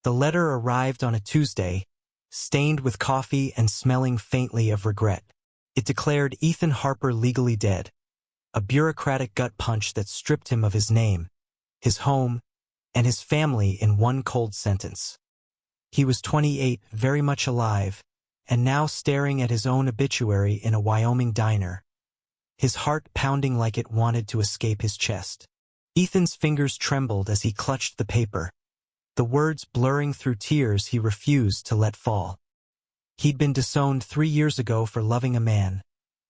The letter arrived on a Tuesday, stained with coffee and smelling faintly of regret. It declared Ethan Harper legally dead, a bureaucratic gut punch that stripped him of his name, his home, and his family in one cold sentence. He was 28, very much alive, and now staring at his own obituary in a Wyoming diner, his heart pounding like it wanted to escape his chest. Ethan's fingers trembled as he clutched the paper, the words blurring through tears he refused to let fall. He'd been disowned 3 years ago for loving a man,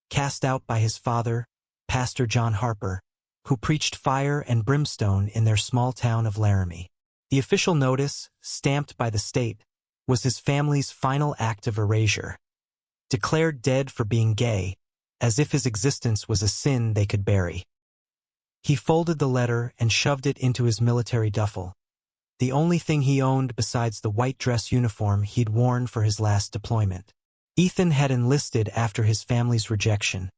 cast out by his father, Pastor John Harper, who preached fire and brimstone in their small town of Laramie. The official notice, stamped by the state, was his family's final act of erasure. Declared dead for being gay, as if his existence was a sin they could bury. He folded the letter and shoved it into his military duffel, the only thing he owned besides the white dress uniform he'd worn for his last deployment. Ethan had enlisted after his family's rejection,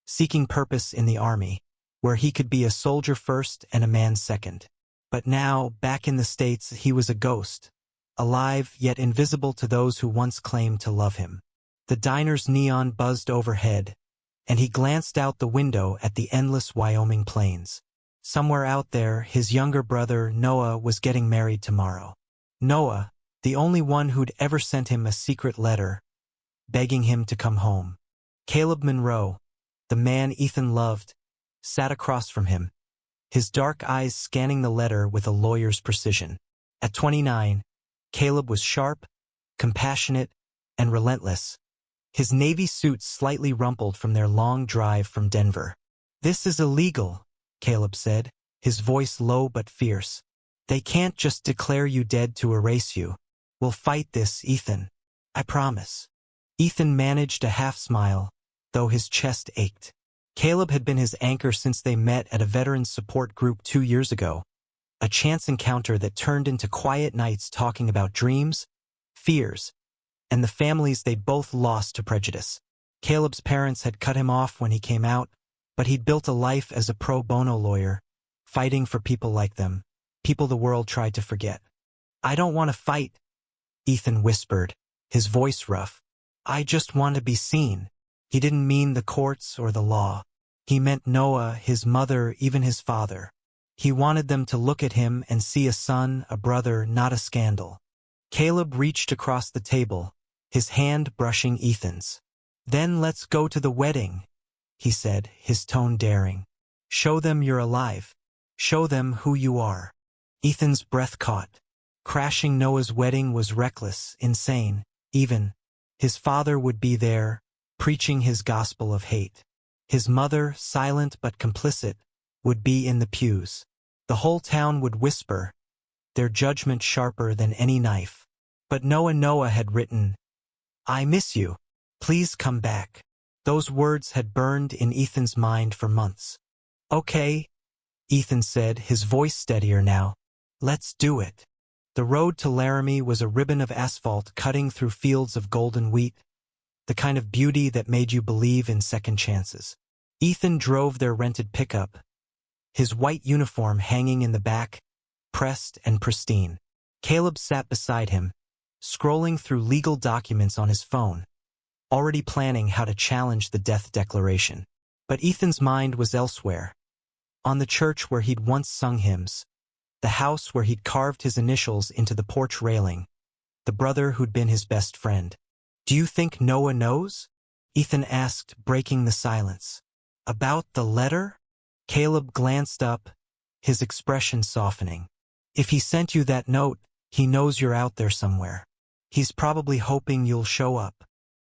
seeking purpose in the Army, where he could be a soldier first and a man second. But now, back in the States, he was a ghost, alive yet invisible to those who once claimed to love him. The diner's neon buzzed overhead, and he glanced out the window at the endless Wyoming plains. Somewhere out there, his younger brother, Noah, was getting married tomorrow. Noah, the only one who'd ever sent him a secret letter, begging him to come home. Caleb Monroe, the man Ethan loved, sat across from him, his dark eyes scanning the letter with a lawyer's precision. At 29, Caleb was sharp, compassionate, and relentless, his navy suit slightly rumpled from their long drive from Denver. "This is illegal," Caleb said, his voice low but fierce. "They can't just declare you dead to erase you. We'll fight this, Ethan. I promise." Ethan managed a half-smile, though his chest ached. Caleb had been his anchor since they met at a veterans support group 2 years ago, a chance encounter that turned into quiet nights talking about dreams, fears, and the families they'd both lost to prejudice. Caleb's parents had cut him off when he came out, but he'd built a life as a pro bono lawyer, fighting for people like them, people the world tried to forget. "I don't want to fight," Ethan whispered, his voice rough. "I just want to be seen." He didn't mean the courts or the law. He meant Noah, his mother, even his father. He wanted them to look at him and see a son, a brother, not a scandal. Caleb reached across the table, his hand brushing Ethan's. "Then let's go to the wedding," he said, his tone daring. "Show them you're alive. Show them who you are." Ethan's breath caught. Crashing Noah's wedding was reckless, insane, even. His father would be there, preaching his gospel of hate. His mother, silent but complicit, would be in the pews. The whole town would whisper, their judgment sharper than any knife. But Noah had written, "I miss you. Please come back." Those words had burned in Ethan's mind for months. "Okay," Ethan said, his voice steadier now. "Let's do it." The road to Laramie was a ribbon of asphalt cutting through fields of golden wheat, the kind of beauty that made you believe in second chances. Ethan drove their rented pickup, his white uniform hanging in the back, pressed and pristine. Caleb sat beside him, scrolling through legal documents on his phone, already planning how to challenge the death declaration. But Ethan's mind was elsewhere, on the church where he'd once sung hymns, the house where he'd carved his initials into the porch railing, the brother who'd been his best friend. "Do you think Noah knows?" Ethan asked, breaking the silence. "About the letter?" Caleb glanced up, his expression softening. "If he sent you that note, he knows you're out there somewhere. He's probably hoping you'll show up."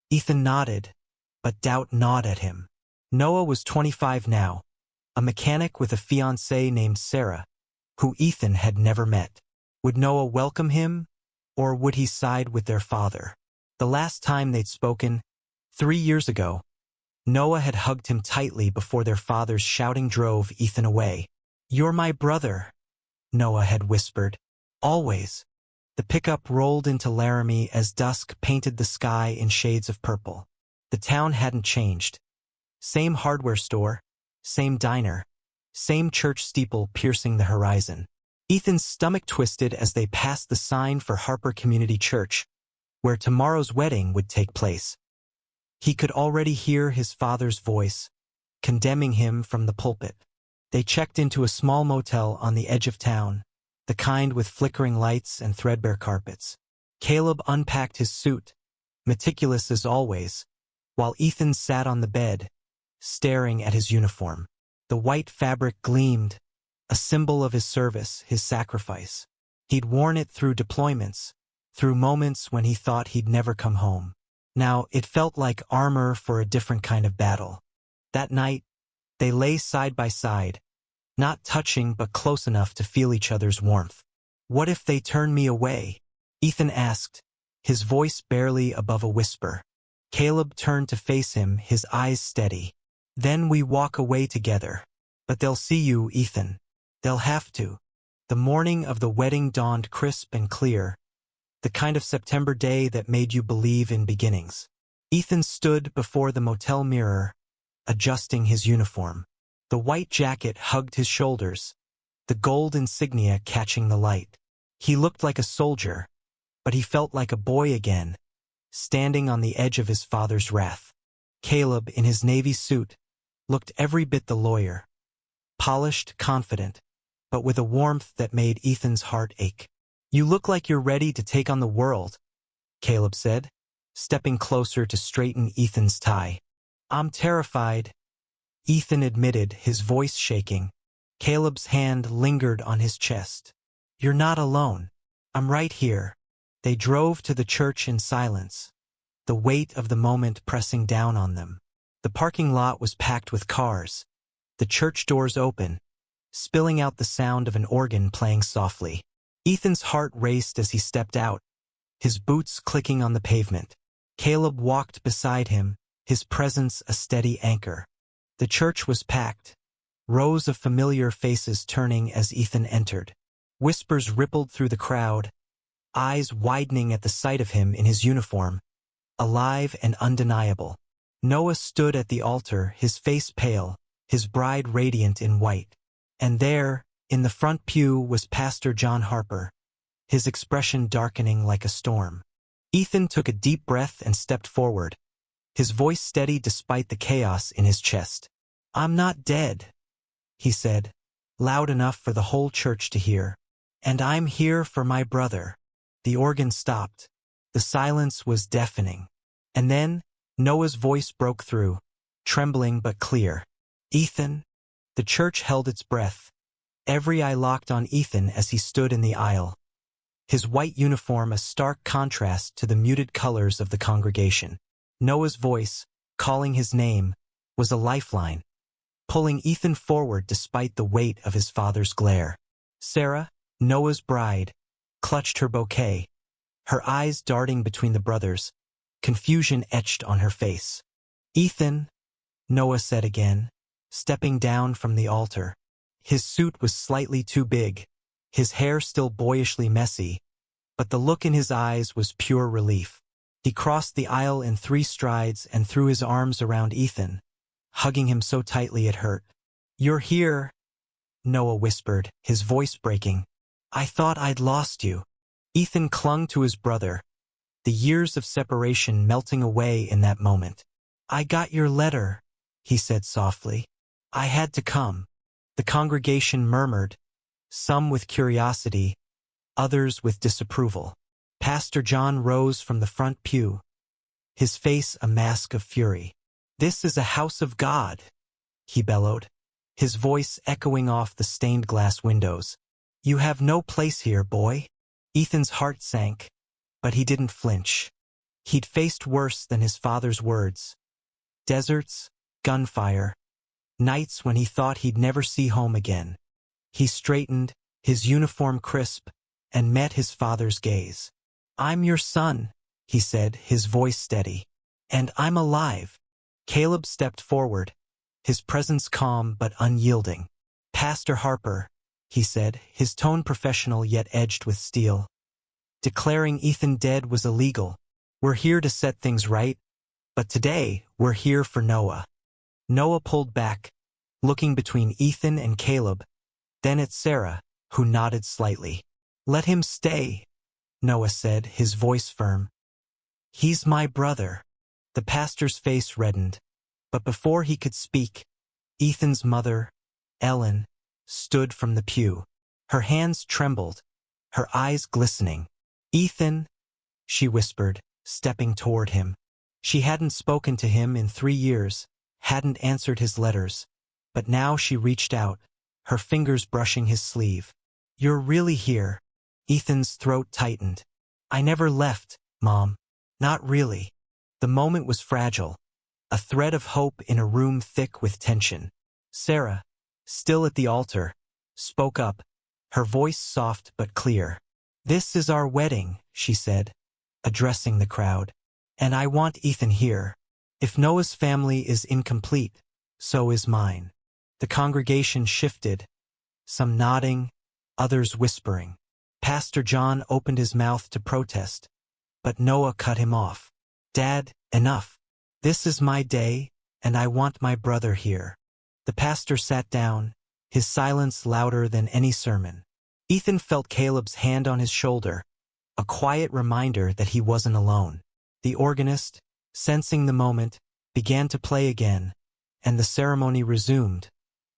Ethan nodded, but doubt gnawed at him. Noah was 25 now, a mechanic with a fiancée named Sarah, who Ethan had never met. Would Noah welcome him, or would he side with their father? The last time they'd spoken, 3 years ago, Noah had hugged him tightly before their father's shouting drove Ethan away. "You're my brother," Noah had whispered. "Always." The pickup rolled into Laramie as dusk painted the sky in shades of purple. The town hadn't changed. Same hardware store, same diner, same church steeple piercing the horizon. Ethan's stomach twisted as they passed the sign for Harper Community Church, where tomorrow's wedding would take place. He could already hear his father's voice, condemning him from the pulpit. They checked into a small motel on the edge of town, the kind with flickering lights and threadbare carpets. Caleb unpacked his suit, meticulous as always, while Ethan sat on the bed, staring at his uniform. The white fabric gleamed, a symbol of his service, his sacrifice. He'd worn it through deployments, through moments when he thought he'd never come home. Now it felt like armor for a different kind of battle. That night, they lay side by side, not touching but close enough to feel each other's warmth. "What if they turn me away?" Ethan asked, his voice barely above a whisper. Caleb turned to face him, his eyes steady. "Then we walk away together. But they'll see you, Ethan. They'll have to." The morning of the wedding dawned crisp and clear, the kind of September day that made you believe in beginnings. Ethan stood before the motel mirror, adjusting his uniform. The white jacket hugged his shoulders, the gold insignia catching the light. He looked like a soldier, but he felt like a boy again, standing on the edge of his father's wrath. Caleb, in his navy suit, looked every bit the lawyer. Polished, confident, but with a warmth that made Ethan's heart ache. "You look like you're ready to take on the world," Caleb said, stepping closer to straighten Ethan's tie. "I'm terrified," Ethan admitted, his voice shaking. Caleb's hand lingered on his chest. "You're not alone. I'm right here." They drove to the church in silence, the weight of the moment pressing down on them. The parking lot was packed with cars, the church doors open, spilling out the sound of an organ playing softly. Ethan's heart raced as he stepped out, his boots clicking on the pavement. Caleb walked beside him, his presence a steady anchor. The church was packed, rows of familiar faces turning as Ethan entered. Whispers rippled through the crowd, eyes widening at the sight of him in his uniform, alive and undeniable. Noah stood at the altar, his face pale, his bride radiant in white. And there, in the front pew, was Pastor John Harper, his expression darkening like a storm. Ethan took a deep breath and stepped forward, his voice steady despite the chaos in his chest. "I'm not dead," he said, loud enough for the whole church to hear. "And I'm here for my brother." The organ stopped. The silence was deafening. And then, Noah's voice broke through, trembling but clear. "Ethan?" The church held its breath, every eye locked on Ethan as he stood in the aisle, his white uniform a stark contrast to the muted colors of the congregation. Noah's voice, calling his name, was a lifeline, pulling Ethan forward despite the weight of his father's glare. Sarah, Noah's bride, clutched her bouquet, her eyes darting between the brothers, confusion etched on her face. "Ethan," Noah said again, stepping down from the altar. His suit was slightly too big, his hair still boyishly messy, but the look in his eyes was pure relief. He crossed the aisle in 3 strides and threw his arms around Ethan, hugging him so tightly it hurt. "You're here," Noah whispered, his voice breaking. "I thought I'd lost you." Ethan clung to his brother, the years of separation melting away in that moment. "I got your letter," he said softly. "I had to come." The congregation murmured, some with curiosity, others with disapproval. Pastor John rose from the front pew, his face a mask of fury. "This is a house of God," he bellowed, his voice echoing off the stained glass windows. "You have no place here, boy." Ethan's heart sank, but he didn't flinch. He'd faced worse than his father's words. Deserts, gunfire, nights when he thought he'd never see home again. He straightened, his uniform crisp, and met his father's gaze. "I'm your son," he said, his voice steady. "And I'm alive." Caleb stepped forward, his presence calm but unyielding. "Pastor Harper," he said, his tone professional yet edged with steel. "Declaring Ethan dead was illegal. We're here to set things right, but today we're here for Noah." Noah pulled back, looking between Ethan and Caleb, then at Sarah, who nodded slightly. "Let him stay," Noah said, his voice firm. "He's my brother." The pastor's face reddened, but before he could speak, Ethan's mother, Ellen, stood from the pew. Her hands trembled, her eyes glistening. "Ethan," she whispered, stepping toward him. She hadn't spoken to him in 3 years, hadn't answered his letters, but now she reached out, her fingers brushing his sleeve. "You're really here." Ethan's throat tightened. "I never left, Mom. Not really." The moment was fragile, a thread of hope in a room thick with tension. Sarah, still at the altar, spoke up, her voice soft but clear. "This is our wedding," she said, addressing the crowd. "And I want Ethan here. If Noah's family is incomplete, so is mine." The congregation shifted, some nodding, others whispering. Pastor John opened his mouth to protest, but Noah cut him off. "Dad, enough. This is my day, and I want my brother here." The pastor sat down, his silence louder than any sermon. Ethan felt Caleb's hand on his shoulder, a quiet reminder that he wasn't alone. The organist, sensing the moment, began to play again, and the ceremony resumed,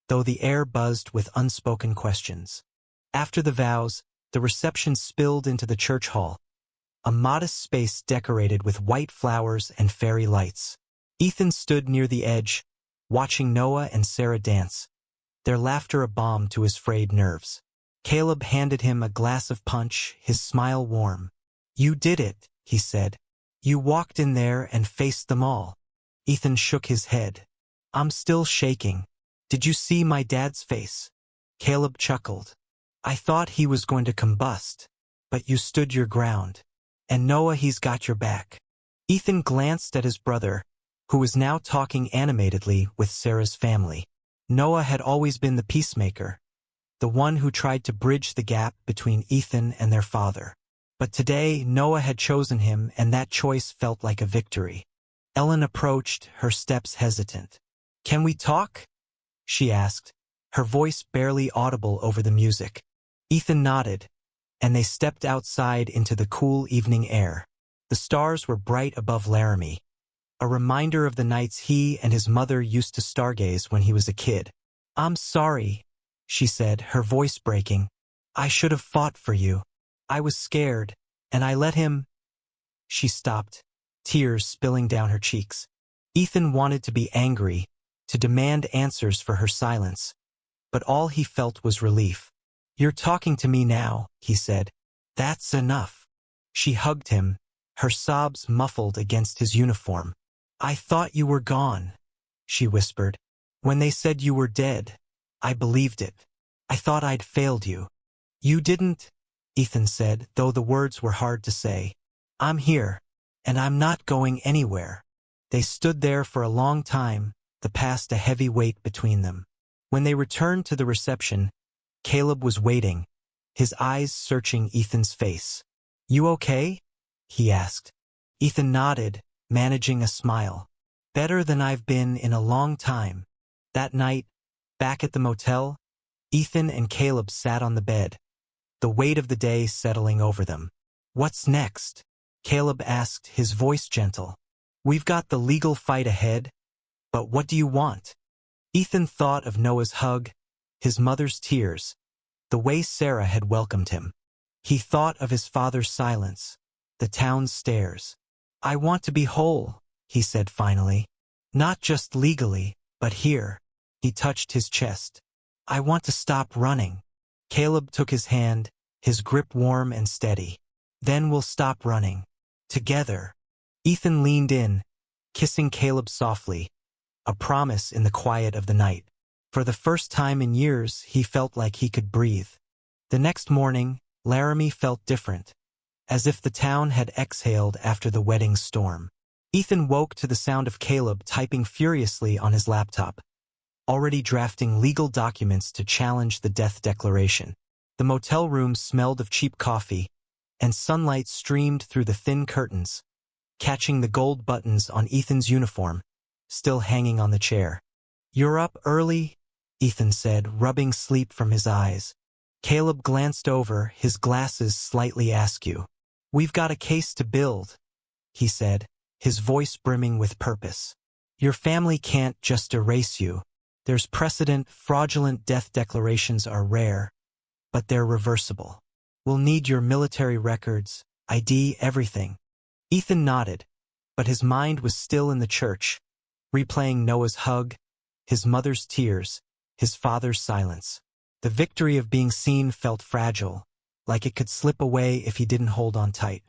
though the air buzzed with unspoken questions. After the vows, the reception spilled into the church hall, a modest space decorated with white flowers and fairy lights. Ethan stood near the edge, watching Noah and Sarah dance, their laughter a balm to his frayed nerves. Caleb handed him a glass of punch, his smile warm. "You did it," he said. "You walked in there and faced them all." Ethan shook his head. "I'm still shaking. Did you see my dad's face?" Caleb chuckled. "I thought he was going to combust, but you stood your ground. And Noah, he's got your back." Ethan glanced at his brother, who was now talking animatedly with Sarah's family. Noah had always been the peacemaker, the one who tried to bridge the gap between Ethan and their father. But today, Noah had chosen him, and that choice felt like a victory. Ellen approached, her steps hesitant. "Can we talk?" she asked, her voice barely audible over the music. Ethan nodded, and they stepped outside into the cool evening air. The stars were bright above Laramie, a reminder of the nights he and his mother used to stargaze when he was a kid. "I'm sorry," she said, her voice breaking. "I should have fought for you. I was scared, and I let him—" She stopped, tears spilling down her cheeks. Ethan wanted to be angry, to demand answers for her silence, but all he felt was relief. "You're talking to me now," he said. "That's enough." She hugged him, her sobs muffled against his uniform. "I thought you were gone," she whispered. "When they said you were dead, I believed it. I thought I'd failed you." "You didn't," Ethan said, though the words were hard to say. "I'm here, and I'm not going anywhere." They stood there for a long time, the past a heavy weight between them. When they returned to the reception, Caleb was waiting, his eyes searching Ethan's face. "You okay?" he asked. Ethan nodded, managing a smile. "Better than I've been in a long time." That night, back at the motel, Ethan and Caleb sat on the bed, the weight of the day settling over them. "What's next?" Caleb asked, his voice gentle. "We've got the legal fight ahead, but what do you want?" Ethan thought of Noah's hug, his mother's tears, the way Sarah had welcomed him. He thought of his father's silence, the town's stares. "I want to be whole," he said finally. "Not just legally, but here." He touched his chest. "I want to stop running." Caleb took his hand, his grip warm and steady. "Then we'll stop running. Together." Ethan leaned in, kissing Caleb softly, a promise in the quiet of the night. For the first time in years, he felt like he could breathe. The next morning, Laramie felt different, as if the town had exhaled after the wedding storm. Ethan woke to the sound of Caleb typing furiously on his laptop, already drafting legal documents to challenge the death declaration. The motel room smelled of cheap coffee, and sunlight streamed through the thin curtains, catching the gold buttons on Ethan's uniform, still hanging on the chair. "You're up early?" Ethan said, rubbing sleep from his eyes. Caleb glanced over, his glasses slightly askew. "We've got a case to build," he said, his voice brimming with purpose. "Your family can't just erase you. There's precedent. Fraudulent death declarations are rare, but they're reversible. We'll need your military records, ID, everything." Ethan nodded, but his mind was still in the church, replaying Noah's hug, his mother's tears, his father's silence. The victory of being seen felt fragile, like it could slip away if he didn't hold on tight.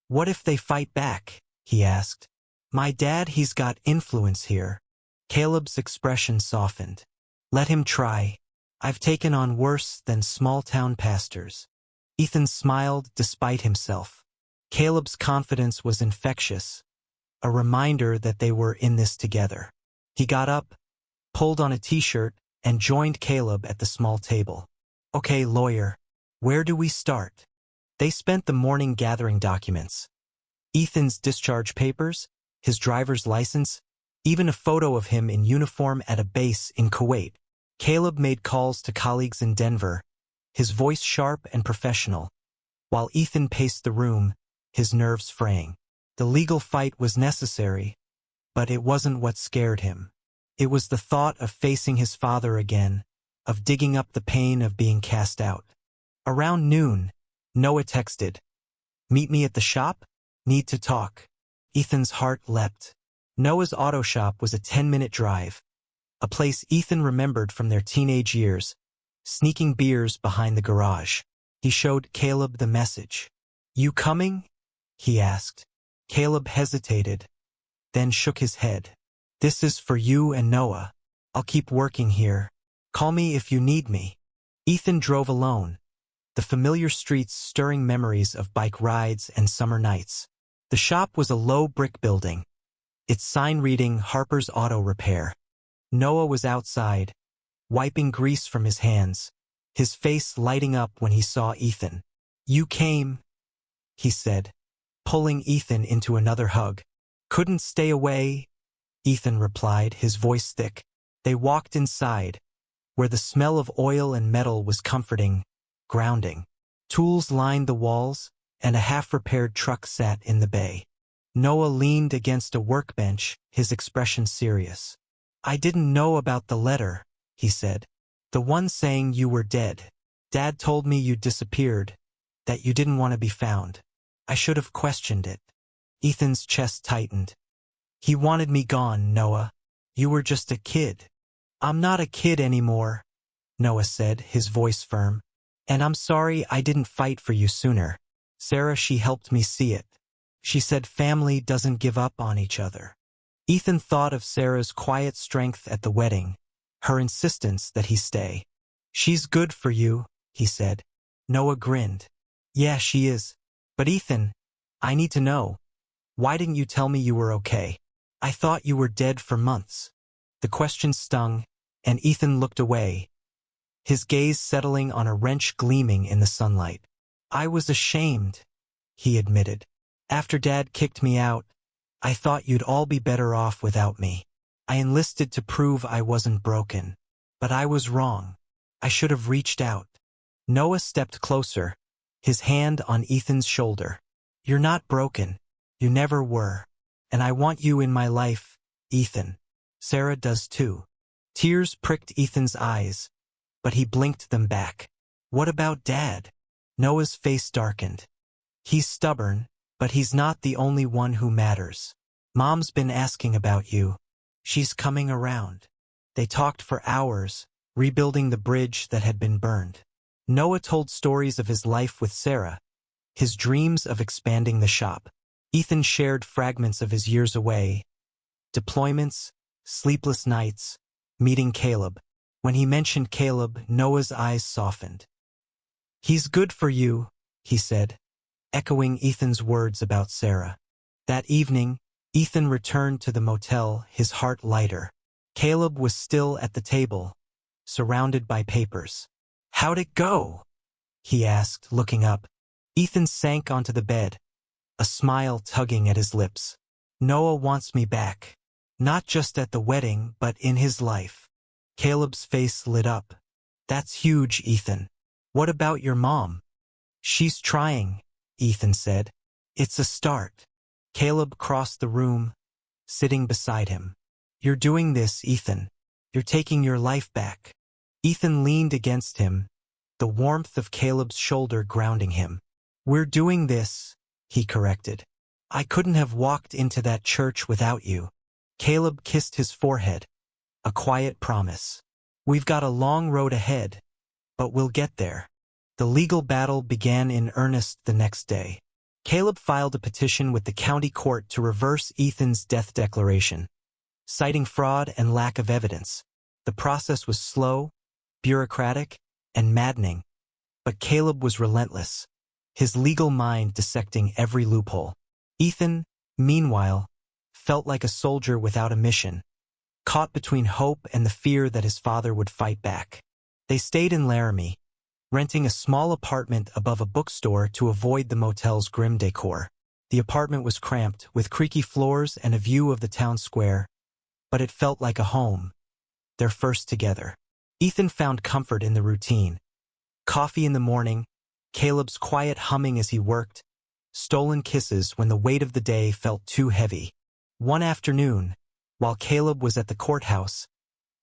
"What if they fight back?" he asked. "My dad, he's got influence here." Caleb's expression softened. "Let him try. I've taken on worse than small-town pastors." Ethan smiled despite himself. Caleb's confidence was infectious, a reminder that they were in this together. He got up, pulled on a t-shirt, and joined Caleb at the small table. "Okay, lawyer, where do we start?" They spent the morning gathering documents. Ethan's discharge papers, his driver's license, even a photo of him in uniform at a base in Kuwait. Caleb made calls to colleagues in Denver, his voice sharp and professional, while Ethan paced the room, his nerves fraying. The legal fight was necessary, but it wasn't what scared him. It was the thought of facing his father again, of digging up the pain of being cast out. Around noon, Noah texted, "Meet me at the shop? Need to talk." Ethan's heart leapt. Noah's auto shop was a 10-minute drive, a place Ethan remembered from their teenage years, sneaking beers behind the garage. He showed Caleb the message. "You coming?" he asked. Caleb hesitated, then shook his head. "This is for you and Noah. I'll keep working here. Call me if you need me." Ethan drove alone, the familiar streets stirring memories of bike rides and summer nights. The shop was a low brick building, its sign reading Harper's Auto Repair. Noah was outside, wiping grease from his hands, his face lighting up when he saw Ethan. "You came," he said, pulling Ethan into another hug. "Couldn't stay away," Ethan replied, his voice thick. They walked inside, where the smell of oil and metal was comforting, grounding. Tools lined the walls, and a half-repaired truck sat in the bay. Noah leaned against a workbench, his expression serious. "I didn't know about the letter," he said. "The one saying you were dead. Dad told me you disappeared, that you didn't want to be found. I should have questioned it." Ethan's chest tightened. "He wanted me gone, Noah. You were just a kid." "I'm not a kid anymore," Noah said, his voice firm. "And I'm sorry I didn't fight for you sooner. Sarah, she helped me see it. She said family doesn't give up on each other." Ethan thought of Sarah's quiet strength at the wedding, her insistence that he stay. "She's good for you," he said. Noah grinned. "Yeah, she is. But Ethan, I need to know. Why didn't you tell me you were okay? I thought you were dead for months." The question stung, and Ethan looked away, his gaze settling on a wrench gleaming in the sunlight. "I was ashamed," he admitted. "After Dad kicked me out, I thought you'd all be better off without me. I enlisted to prove I wasn't broken. But I was wrong. I should have reached out." Noah stepped closer, his hand on Ethan's shoulder. "You're not broken. You never were. And I want you in my life, Ethan. Sarah does too." Tears pricked Ethan's eyes, but he blinked them back. "What about Dad?" Noah's face darkened. "He's stubborn, but he's not the only one who matters. Mom's been asking about you. She's coming around." They talked for hours, rebuilding the bridge that had been burned. Noah told stories of his life with Sarah, his dreams of expanding the shop. Ethan shared fragments of his years away, deployments, sleepless nights, meeting Caleb. When he mentioned Caleb, Noah's eyes softened. "He's good for you," he said, echoing Ethan's words about Sarah. That evening, Ethan returned to the motel, his heart lighter. Caleb was still at the table, surrounded by papers. "How'd it go?" he asked, looking up. Ethan sank onto the bed, a smile tugging at his lips. "Noah wants me back. Not just at the wedding, but in his life." Caleb's face lit up. "That's huge, Ethan." What about your mom? She's trying, Ethan said. It's a start. Caleb crossed the room, sitting beside him. You're doing this, Ethan. You're taking your life back. Ethan leaned against him, the warmth of Caleb's shoulder grounding him. We're doing this, he corrected. I couldn't have walked into that church without you. Caleb kissed his forehead, a quiet promise. We've got a long road ahead, but we'll get there. The legal battle began in earnest the next day. Caleb filed a petition with the county court to reverse Ethan's death declaration, citing fraud and lack of evidence. The process was slow, bureaucratic, and maddening, but Caleb was relentless, his legal mind dissecting every loophole. Ethan, meanwhile, felt like a soldier without a mission, caught between hope and the fear that his father would fight back. They stayed in Laramie, renting a small apartment above a bookstore to avoid the motel's grim decor. The apartment was cramped, with creaky floors and a view of the town square, but it felt like a home, their first together. Ethan found comfort in the routine. Coffee in the morning, Caleb's quiet humming as he worked, stolen kisses when the weight of the day felt too heavy. One afternoon, while Caleb was at the courthouse,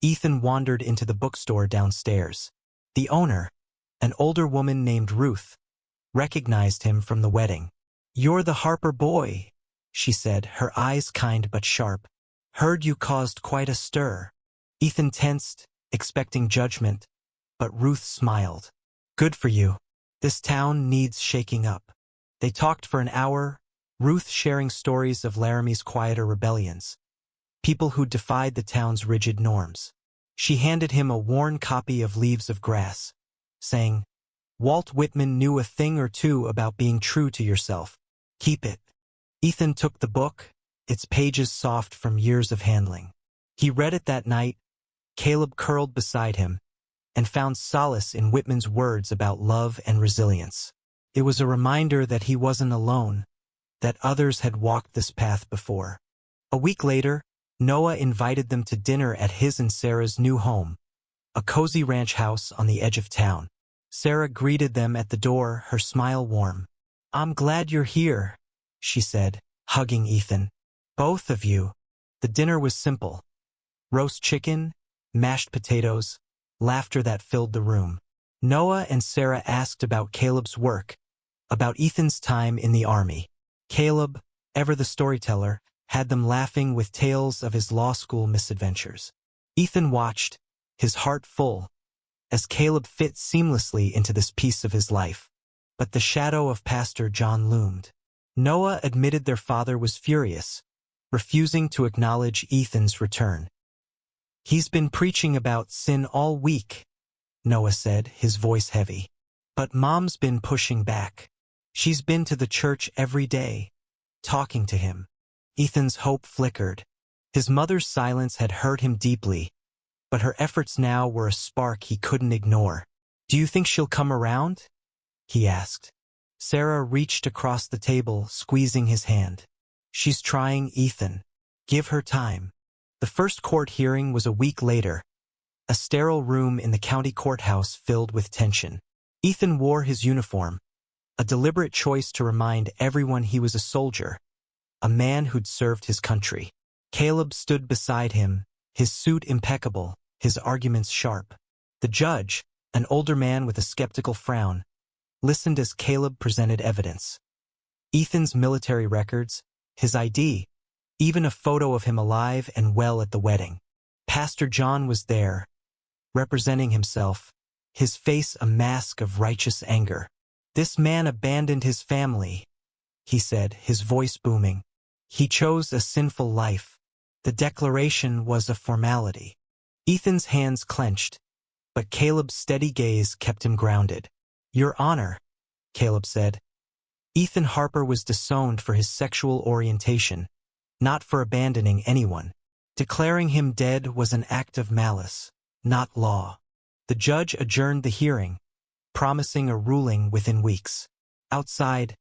Ethan wandered into the bookstore downstairs. The owner, an older woman named Ruth, recognized him from the wedding. "You're the Harper boy," she said, her eyes kind but sharp. "Heard you caused quite a stir." Ethan tensed, expecting judgment, but Ruth smiled. "Good for you. This town needs shaking up." They talked for an hour, Ruth sharing stories of Laramie's quieter rebellions, people who defied the town's rigid norms. She handed him a worn copy of Leaves of Grass, saying, "Walt Whitman knew a thing or two about being true to yourself. Keep it." Ethan took the book, its pages soft from years of handling. He read it that night, Caleb curled beside him, and found solace in Whitman's words about love and resilience. It was a reminder that he wasn't alone, that others had walked this path before. A week later, Noah invited them to dinner at his and Sarah's new home, a cozy ranch house on the edge of town. Sarah greeted them at the door, her smile warm. "I'm glad you're here," she said, hugging Ethan. "Both of you." The dinner was simple. Roast chicken, mashed potatoes, laughter that filled the room. Noah and Sarah asked about Caleb's work, about Ethan's time in the army. Caleb, ever the storyteller, had them laughing with tales of his law school misadventures. Ethan watched, his heart full, as Caleb fit seamlessly into this piece of his life. But the shadow of Pastor John loomed. Noah admitted their father was furious, refusing to acknowledge Ethan's return. "He's been preaching about sin all week," Noah said, his voice heavy. "But Mom's been pushing back. She's been to the church every day, talking to him." Ethan's hope flickered. His mother's silence had hurt him deeply, but her efforts now were a spark he couldn't ignore. "Do you think she'll come around?" he asked. Sarah reached across the table, squeezing his hand. "She's trying, Ethan. Give her time." The first court hearing was a week later, a sterile room in the county courthouse filled with tension. Ethan wore his uniform, a deliberate choice to remind everyone he was a soldier, a man who'd served his country. Caleb stood beside him, his suit impeccable, his arguments sharp. The judge, an older man with a skeptical frown, listened as Caleb presented evidence. Ethan's military records, his ID, even a photo of him alive and well at the wedding. Pastor John was there, representing himself, his face a mask of righteous anger. "This man abandoned his family," he said, his voice booming. "He chose a sinful life. The declaration was a formality." Ethan's hands clenched, but Caleb's steady gaze kept him grounded. "Your Honor," Caleb said. Ethan Harper was disowned for his sexual orientation, not for abandoning anyone. Declaring him dead was an act of malice, not law. The judge adjourned the hearing, promising a ruling within weeks. Outside,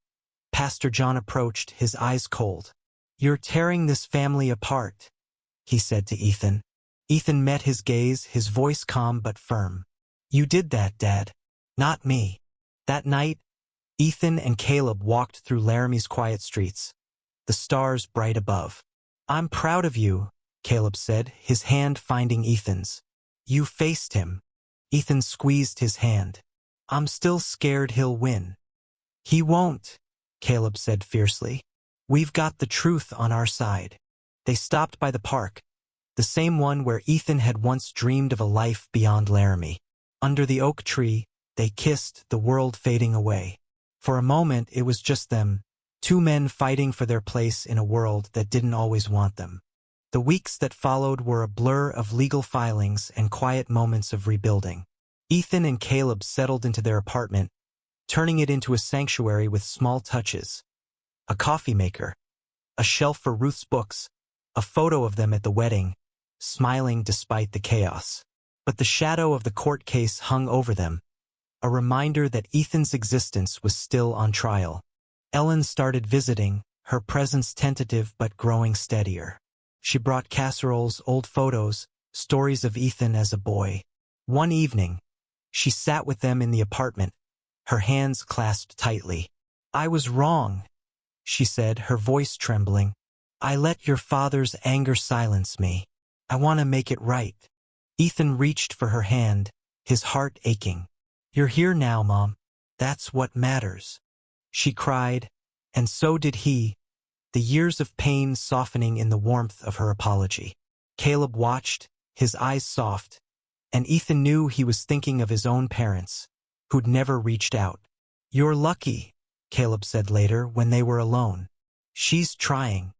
Pastor John approached, his eyes cold. "You're tearing this family apart," he said to Ethan. Ethan met his gaze, his voice calm but firm. "You did that, Dad. Not me. That night, Ethan and Caleb walked through Laramie's quiet streets, the stars bright above. I'm proud of you, Caleb said, his hand finding Ethan's. You faced him. Ethan squeezed his hand. I'm still scared he'll win. He won't, Caleb said fiercely. We've got the truth on our side. They stopped by the park, the same one where Ethan had once dreamed of a life beyond Laramie. Under the oak tree, they kissed, the world fading away. For a moment, it was just them, two men fighting for their place in a world that didn't always want them. The weeks that followed were a blur of legal filings and quiet moments of rebuilding. Ethan and Caleb settled into their apartment, turning it into a sanctuary with small touches. A coffee maker, a shelf for Ruth's books, a photo of them at the wedding, smiling despite the chaos. But the shadow of the court case hung over them, a reminder that Ethan's existence was still on trial. Ellen started visiting, her presence tentative but growing steadier. She brought casseroles, old photos, stories of Ethan as a boy. One evening, she sat with them in the apartment, her hands clasped tightly. I was wrong, she said, her voice trembling. I let your father's anger silence me. I want to make it right. Ethan reached for her hand, his heart aching. You're here now, Mom. That's what matters. She cried, and so did he, the years of pain softening in the warmth of her apology. Caleb watched, his eyes soft, and Ethan knew he was thinking of his own parents, who'd never reached out. You're lucky, Caleb said later when they were alone. She's trying.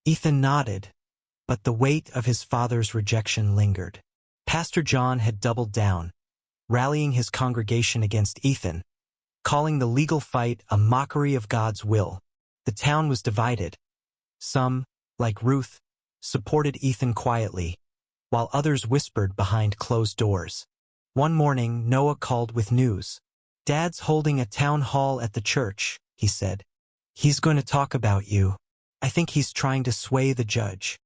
Ethan nodded, but the weight of his father's rejection lingered. Pastor John had doubled down, rallying his congregation against Ethan, calling the legal fight a mockery of God's will. The town was divided. Some, like Ruth, supported Ethan quietly, while others whispered behind closed doors. One morning, Noah called with news. Dad's holding a town hall at the church, he said. He's going to talk about you. I think he's trying to sway the judge.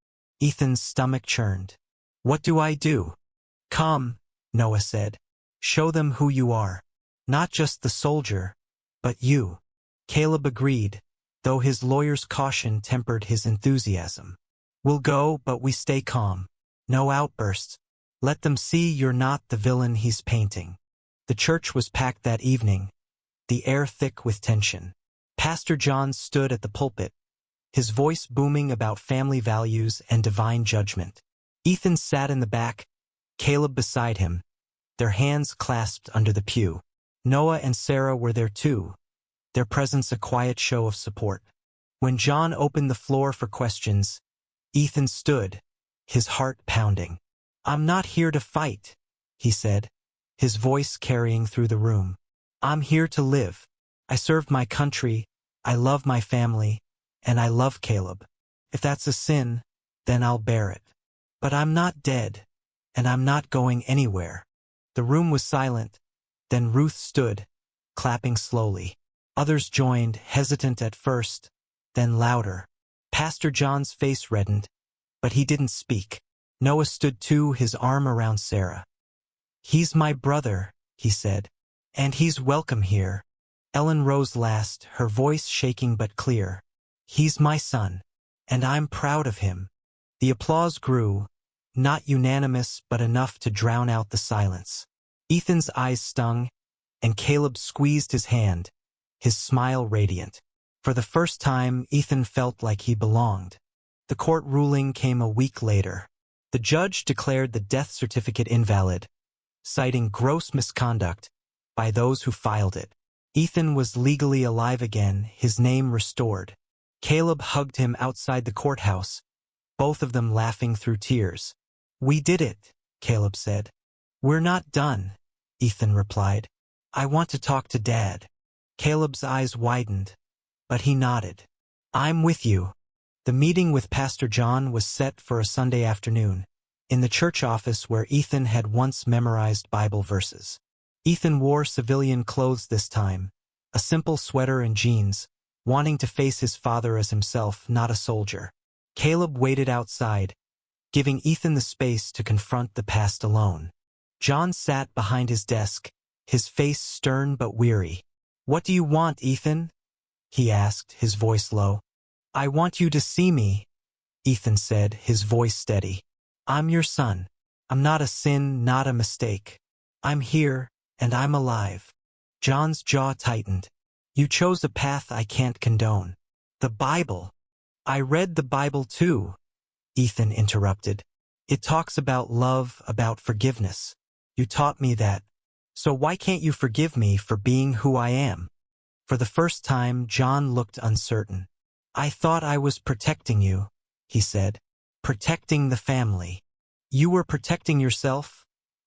Ethan's stomach churned. What do I do? Come, Noah said. Show them who you are. Not just the soldier, but you. Caleb agreed, though his lawyer's caution tempered his enthusiasm. We'll go, but we stay calm. No outbursts. Let them see you're not the villain he's painting. The church was packed that evening, the air thick with tension. Pastor John stood at the pulpit, his voice booming about family values and divine judgment. Ethan sat in the back, Caleb beside him, their hands clasped under the pew. Noah and Sarah were there too, their presence a quiet show of support. When John opened the floor for questions, Ethan stood, his heart pounding. I'm not here to fight, he said, his voice carrying through the room. I'm here to live. I served my country, I love my family, and I love Caleb. If that's a sin, then I'll bear it. But I'm not dead, and I'm not going anywhere. The room was silent. Then Ruth stood, clapping slowly. Others joined, hesitant at first, then louder. Pastor John's face reddened, but he didn't speak. Noah stood too, his arm around Sarah. He's my brother, he said, and he's welcome here. Ellen rose last, her voice shaking but clear. He's my son, and I'm proud of him. The applause grew, not unanimous but enough to drown out the silence. Ethan's eyes stung, and Caleb squeezed his hand, his smile radiant. For the first time, Ethan felt like he belonged. The court ruling came a week later. The judge declared the death certificate invalid, citing gross misconduct by those who filed it. Ethan was legally alive again, his name restored. Caleb hugged him outside the courthouse, both of them laughing through tears. We did it, Caleb said. We're not done, Ethan replied. I want to talk to Dad. Caleb's eyes widened, but he nodded. I'm with you. The meeting with Pastor John was set for a Sunday afternoon, in the church office where Ethan had once memorized Bible verses. Ethan wore civilian clothes this time, a simple sweater and jeans, wanting to face his father as himself, not a soldier. Caleb waited outside, giving Ethan the space to confront the past alone. John sat behind his desk, his face stern but weary. "What do you want, Ethan?" he asked, his voice low. "I want you to see me," Ethan said, his voice steady. "I'm your son. I'm not a sin, not a mistake. I'm here, and I'm alive." John's jaw tightened. "You chose a path I can't condone." "The Bible." "I read the Bible too," Ethan interrupted. "It talks about love, about forgiveness. You taught me that. So why can't you forgive me for being who I am?" For the first time, John looked uncertain. "I thought I was protecting you," he said. "Protecting the family." "You were protecting yourself,"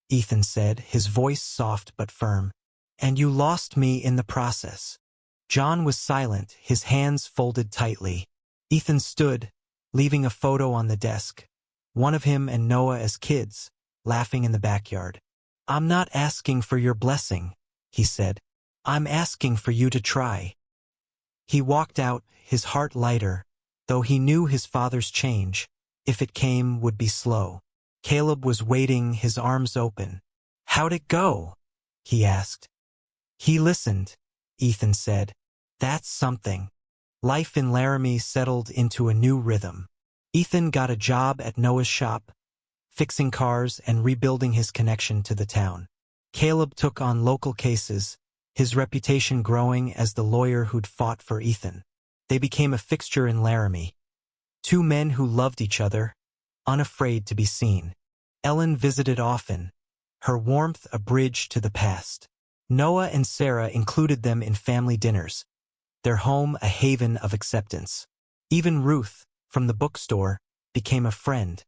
Ethan said, his voice soft but firm. "And you lost me in the process." John was silent, his hands folded tightly. Ethan stood, leaving a photo on the desk. One of him and Noah as kids, laughing in the backyard. "I'm not asking for your blessing," he said. "I'm asking for you to try." He walked out, his heart lighter, though he knew his father's change, if it came, would be slow. Caleb was waiting, his arms open. "How'd it go?" he asked. "He listened," Ethan said. "That's something." Life in Laramie settled into a new rhythm. Ethan got a job at Noah's shop, fixing cars and rebuilding his connection to the town. Caleb took on local cases, his reputation growing as the lawyer who'd fought for Ethan. They became a fixture in Laramie. Two men who loved each other, unafraid to be seen. Ellen visited often, her warmth a bridge to the past. Noah and Sarah included them in family dinners, their home a haven of acceptance. Even Ruth, from the bookstore, became a friend,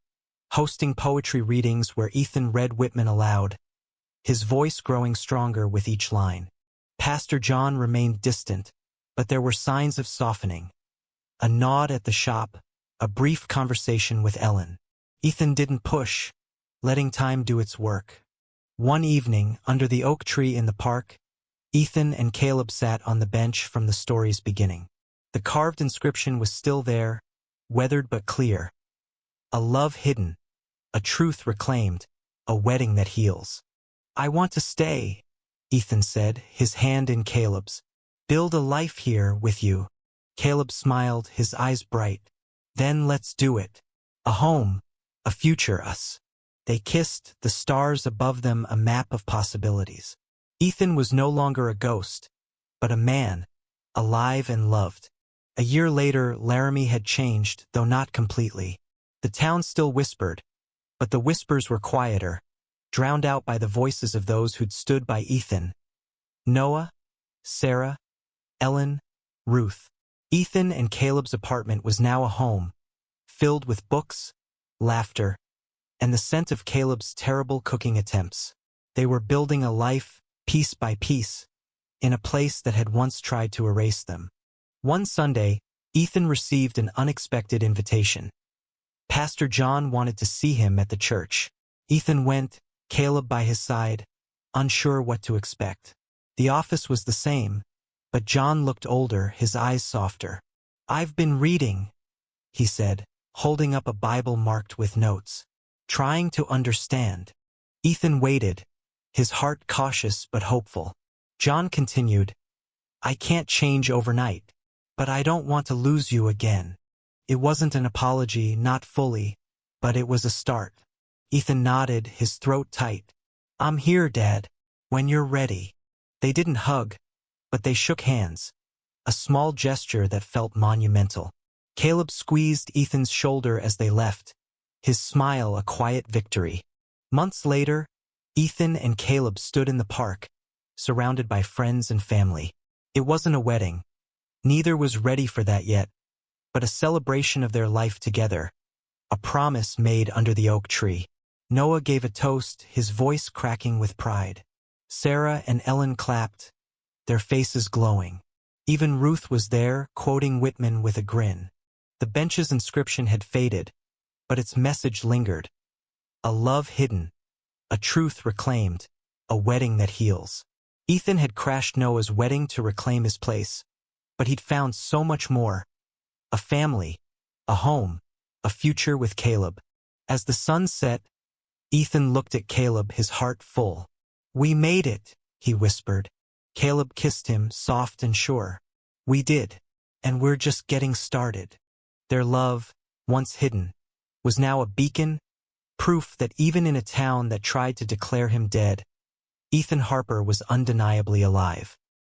hosting poetry readings where Ethan read Whitman aloud, his voice growing stronger with each line. Pastor John remained distant, but there were signs of softening. A nod at the shop, a brief conversation with Ellen. Ethan didn't push, letting time do its work. One evening, under the oak tree in the park, Ethan and Caleb sat on the bench from the story's beginning. The carved inscription was still there, weathered but clear. A love hidden, a truth reclaimed, a wedding that heals. "I want to stay," Ethan said, his hand in Caleb's. "Build a life here with you." Caleb smiled, his eyes bright. "Then let's do it. A home, a future, us." They kissed, the stars above them a map of possibilities. Ethan was no longer a ghost, but a man, alive and loved. A year later, Laramie had changed, though not completely. The town still whispered, but the whispers were quieter, drowned out by the voices of those who'd stood by Ethan. Noah, Sarah, Ellen, Ruth. Ethan and Caleb's apartment was now a home, filled with books, laughter, and the scent of Caleb's terrible cooking attempts. They were building a life, piece by piece, in a place that had once tried to erase them. One Sunday, Ethan received an unexpected invitation. Pastor John wanted to see him at the church. Ethan went, Caleb by his side, unsure what to expect. The office was the same, but John looked older, his eyes softer. "I've been reading," he said, holding up a Bible marked with notes. "Trying to understand." Ethan waited, his heart cautious but hopeful. John continued, "I can't change overnight, but I don't want to lose you again." It wasn't an apology, not fully, but it was a start. Ethan nodded, his throat tight. "I'm here, Dad, when you're ready." They didn't hug, but they shook hands, a small gesture that felt monumental. Caleb squeezed Ethan's shoulder as they left, his smile a quiet victory. Months later, Ethan and Caleb stood in the park, surrounded by friends and family. It wasn't a wedding. Neither was ready for that yet, but a celebration of their life together, a promise made under the oak tree. Noah gave a toast, his voice cracking with pride. Sarah and Ellen clapped, their faces glowing. Even Ruth was there, quoting Whitman with a grin. The bench's inscription had faded, but its message lingered. A love hidden, a truth reclaimed, a wedding that heals. Ethan had crashed Noah's wedding to reclaim his place, but he'd found so much more. A family, a home, a future with Caleb. As the sun set, Ethan looked at Caleb, his heart full. "We made it," he whispered. Caleb kissed him, soft and sure. We did, and we're just getting started. Their love, once hidden, was now a beacon, proof that even in a town that tried to declare him dead, Ethan Harper was undeniably alive.